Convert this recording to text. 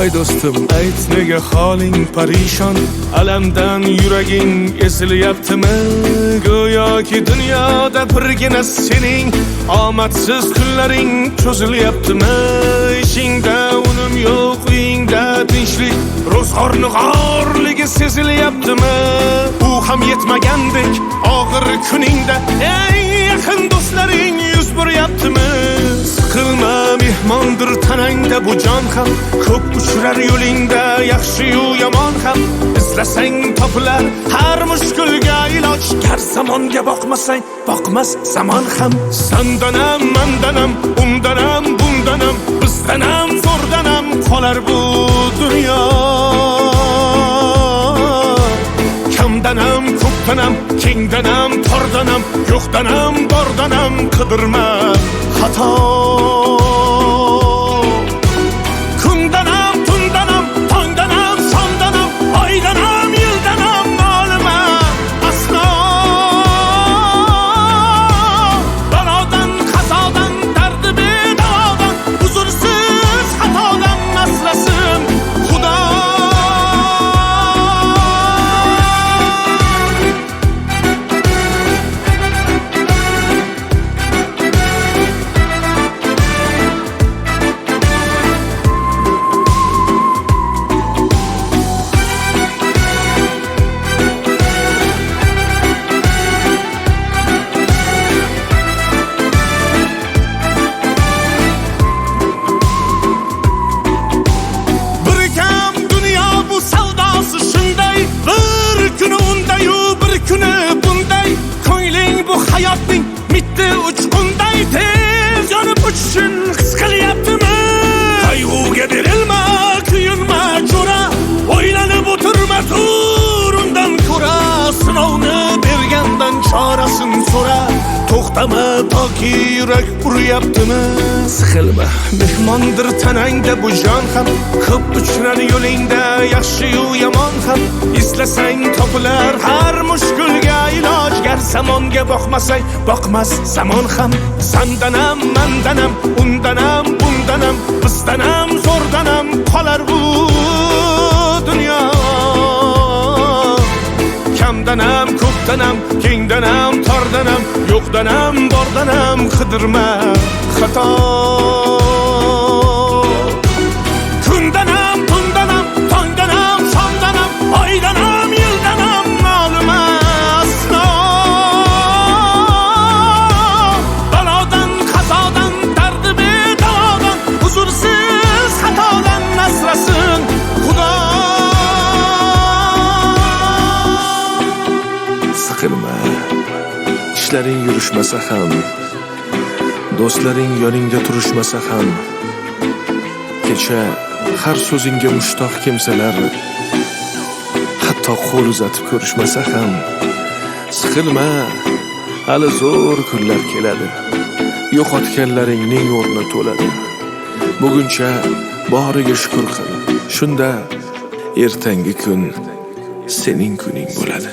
Voy do'stim, ayt nega holing parishon, alamdan yuraging ezilyaptimi? Go'yoki dunyoda birgina sening omadsiz kunlaring cho'zilyaptimi? Ishingda unum yo'q, uyingda tinchlik, ro'zg'orni g'orligi sezilyaptimi? U ham yetmagandek og'ir kuningda eng yaqin do'stlaring yuz buryaptimi? Siqilma, mehmondir tanangda bu jon ham, ko'p uchrar yo'lingda yaxshi-yu yomon ham. Izlasang topilar har mushkulga iloj, gar zamonga boqmasang boqmas zamon ham. Sandanam, mandanam, undanam, bundanam, bizdanam, zo'rdanam qolar bu dunyo. Kamdanam, ko'pdanam, kengdanam, tordanam, yo'qdanam, bordanam qidirma xato. Kundanam, tundanam, tongdanam, sondanam, oydanam, yildanam nolima aslo. Balodan, qazodan, dardi bedavodan, huzursiz xatodan asrasin Xudo. Hayotning mitti uchqunday tez yonib uchishun his qilyaptimi? Qayg'uga berilma, kuyinma jo'ra, o'ylanib o'tirma, tur undan ko'ra. Sinovni bergandan chorasin so'ra, to'xtama toki yurak uryaptimi? Siqilma, mehmondir tanangda bu jon ham, ko'p uchrar yo'lingda yaxshi-yu yomon ham. Izlasang topilar har mushkulga iloj, gar zamonga boqmasang boqmas zamon ham. Sandanam, mandanam, undanam, bundanam, bizdanam, zo'rdanam qolar bu dunyo. Kamdanam, ko'pdanam, kengdanam, tordanam, yo'qdanam, bordanam qidirma xato. Kundanam, tundanam, tongdanam, sondanam, oydanam, yildanam nolima aslo. Balodan, qazodan, dardi bedavodan, huzursiz xatodan asrasin Xudo. Siqilma, ishlaring yurishmasa ham, do'stlaring yoningda turishmasa ham, kecha har so'zingga mushtoq kimsalar hatto qo'l uzatib ko'rishmasa ham. Siqilma, hali zo'r kunlar keladi, yo'qotganlaringning o'rni to'ladi. Buguncha boriga shukr qil, shunda ertangi kun sening kuning bo'ladi.